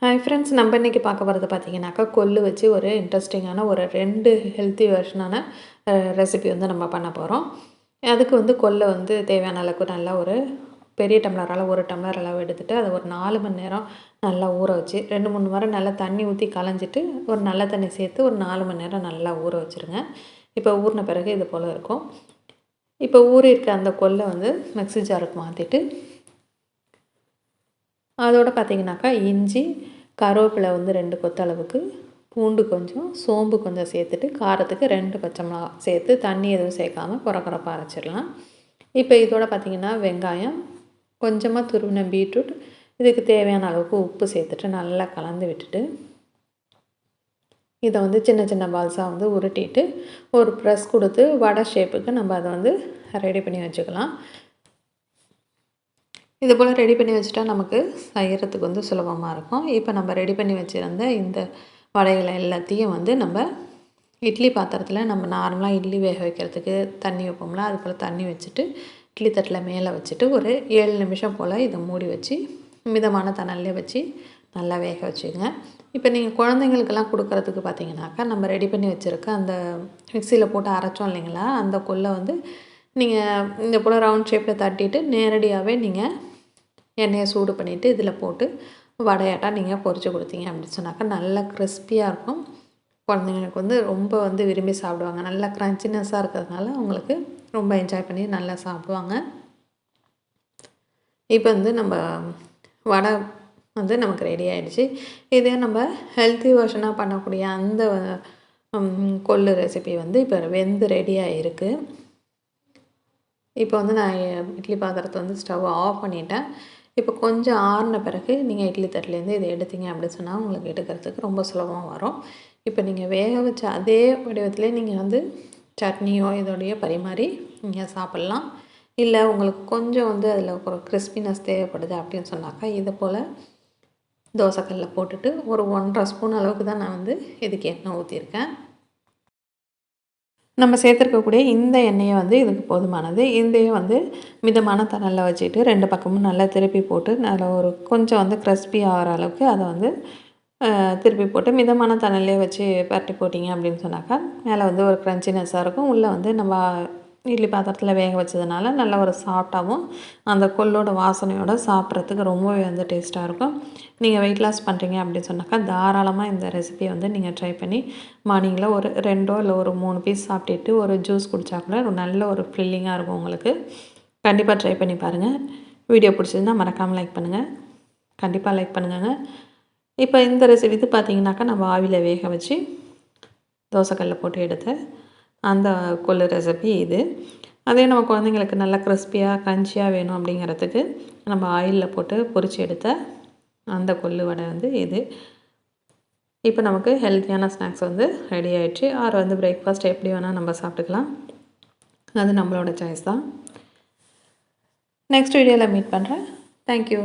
Hi friends, நம்ம இன்றைக்கி பார்க்க போகிறது பார்த்தீங்கன்னாக்கா கொள்ளு வச்சு ஒரு இன்ட்ரெஸ்டிங்கான ஒரு 2 ஹெல்த்தி வெர்ஷனான ரெசிபி வந்து நம்ம பண்ண போகிறோம். அதுக்கு வந்து கொள்ளை வந்து தேவையான அளவுக்கு நல்லா ஒரு பெரிய டம்ளரால் 1 டம்ளர் அளவு எடுத்துகிட்டு அதை ஒரு 4 மணி நேரம் நல்லா ஊற வச்சு 2, 3 வாரம் நல்லா தண்ணி ஊற்றி களைஞ்சிட்டு ஒரு நல்ல தண்ணி சேர்த்து ஒரு 4 மணி நேரம் நல்லா ஊற வச்சுருங்க. இப்போ ஊறின பிறகு இது போல் இருக்கும். இப்போ ஊறி இருக்க அந்த கொள்ளை வந்து மிக்ஸி ஜாருக்கு மாற்றிட்டு அதோட பார்த்தீங்கன்னாக்கா இஞ்சி, கருவேப்பிலை வந்து 2 கொத்து அளவுக்கு, பூண்டு கொஞ்சம், சோம்பு கொஞ்சம் சேர்த்துட்டு காரத்துக்கு 2 பச்சை மிளகா சேர்த்து தண்ணி எதுவும் சேர்க்காம கொரகொரப்பாக அரைச்சிடலாம். இப்போ இதோட பார்த்தீங்கன்னா வெங்காயம், கொஞ்சமாக துருவின பீட்ரூட், இதுக்கு தேவையான அளவுக்கு உப்பு சேர்த்துட்டு நல்லா கலந்து விட்டுட்டு இதை வந்து சின்ன சின்ன பால்ஸாக வந்து உருட்டிட்டு ஒரு ப்ரெஸ் கொடுத்து வடை ஷேப்புக்கு நம்ம அதை வந்து ரெடி பண்ணி வச்சுக்கலாம். இது போல் ரெடி பண்ணி வச்சுட்டா நமக்கு செய்கிறதுக்கு வந்து சுலபமாக இருக்கும். இப்போ நம்ம ரெடி பண்ணி வச்சுருந்த இந்த வடைகளை எல்லாத்தையும் வந்து நம்ம இட்லி பாத்திரத்தில் நம்ம நார்மலாக இட்லி வேக வைக்கிறதுக்கு தண்ணி வைப்போம்ல, அது போல் தண்ணி வச்சுட்டு இட்லி தட்டில் மேலே வச்சுட்டு ஒரு 7 நிமிஷம் போல் இதை மூடி வச்சு மிதமான தணல்லே வச்சு நல்லா வேக வச்சுங்க. இப்போ நீங்கள் குழந்தைங்களுக்கெல்லாம் கொடுக்குறதுக்கு பார்த்தீங்கன்னாக்கா நம்ம ரெடி பண்ணி வச்சுருக்க அந்த மிக்சியில் போட்டு அரைச்சோம் இல்லைங்களா, அந்த கொள்ளை வந்து நீங்கள் இந்த போல் ரவுண்ட் ஷேப்பில் தட்டிட்டு நேரடியாகவே நீங்கள் எண்ணெயை சூடு பண்ணிவிட்டு இதில் போட்டு வடையாட்டாக நீங்கள் பொரித்து கொடுத்தீங்க அப்படின்னு சொன்னாக்கா நல்லா கிறிஸ்பியாக இருக்கும். குழந்தைங்களுக்கு வந்து ரொம்ப வந்து விரும்பி சாப்பிடுவாங்க. நல்லா க்ரன்ச்சினஸ்ஸாக இருக்கிறதுனால அவங்களுக்கு ரொம்ப என்ஜாய் பண்ணி நல்லா சாப்பிடுவாங்க. இப்போ வந்து நம்ம வடை வந்து நமக்கு ரெடி ஆகிடுச்சு. இதே நம்ம ஹெல்த்தி வெர்ஷனாக பண்ணக்கூடிய அந்த கொள்ளு ரெசிபி வந்து இப்போ வெந்து ரெடியாக இருக்குது. இப்போ வந்து நான் இட்லி பாத்திரத்தை வந்து ஸ்டவ் ஆஃப் பண்ணிட்டேன். இப்போ கொஞ்சம் ஆறின பிறகு நீங்கள் இட்லி தட்டிலேருந்து இதை எடுத்தீங்க அப்படின்னு சொன்னால் உங்களுக்கு எடுக்கிறதுக்கு ரொம்ப சுலபமாக வரும். இப்போ நீங்கள் வேக வச்ச அதே வடிவத்திலே நீங்கள் வந்து சட்னியோ இதோடைய பரிமாறி நீங்கள் சாப்பிட்லாம். இல்லை உங்களுக்கு கொஞ்சம் வந்து அதில் ஒரு கிறிஸ்பினஸ் தேவைப்படுது அப்படின்னு சொன்னாக்கா இது போல் தோசைக்கல்லில் போட்டுட்டு ஒரு 1½ ஸ்பூன் அளவுக்கு தான் நான் வந்து இதுக்கு எண்ணெய் ஊற்றிருக்கேன். நம்ம சேர்த்துருக்கக்கூடிய இந்த எண்ணெயை வந்து இதுக்கு போதுமானது. இதையும் வந்து மிதமான தணலில் வச்சுட்டு 2 பக்கமும் நல்லா திருப்பி போட்டு நல்லா ஒரு கொஞ்சம் வந்து கிறிஸ்பி ஆகிற அளவுக்கு அதை வந்து திருப்பி போட்டு மிதமான தணல்லே வச்சு பரட்டி போட்டிங்க அப்படின்னு சொன்னாக்கா மேலே வந்து ஒரு க்ரன்ச்சினஸ்ஸாக இருக்கும். உள்ளே வந்து நம்ம இட்லி பாத்திரத்தில் வேக வச்சதுனால நல்ல ஒரு சாஃப்டாகவும் அந்த கொள்ளோட வாசனையோடு சாப்பிட்றதுக்கு ரொம்பவே வந்து டேஸ்ட்டாக இருக்கும். நீங்கள் வெயிட் லாஸ் பண்ணுறீங்க அப்படின்னு சொன்னாக்கா தாராளமாக இந்த ரெசிபியை வந்து நீங்கள் ட்ரை பண்ணி மார்னிங்கில் ஒரு 2 இல்லை ஒரு 3 பீஸ் சாப்பிட்டுட்டு ஒரு ஜூஸ் குடித்தா கூட ஒரு நல்ல ஒரு ஃபில்லிங்காக இருக்கும் உங்களுக்கு. கண்டிப்பாக ட்ரை பண்ணி பாருங்கள். வீடியோ பிடிச்சிருந்தா மறக்காமல் லைக் பண்ணுங்கள். கண்டிப்பாக லைக் பண்ணுங்க. இப்போ இந்த ரெசிபி இது பார்த்தீங்கன்னாக்கா நம்ம ஆவியில் வேக வச்சு தோசைக்கல்லில் போட்டு எடுத்த அந்த கொள்ளு ரெசிபி இது. அதே நம்ம குழந்தைங்களுக்கு நல்லா கிறிஸ்பியாக க்ரன்ச்சியாக வேணும் அப்படிங்கிறதுக்கு நம்ம ஆயிலில் போட்டு பொரித்து எடுத்த அந்த கொள்ளு வடை வந்து இது. இப்போ நமக்கு ஹெல்த்தியான ஸ்நாக்ஸ் வந்து ரெடி ஆகிடுச்சு. ஆர் வந்து பிரேக்ஃபாஸ்ட் எப்படி வேணால் நம்ம சாப்பிட்டுக்கலாம். அது நம்மளோட சாய்ஸ் தான். நெக்ஸ்ட் வீடியோவில் மீட் பண்ணுறேன். தேங்க்யூ.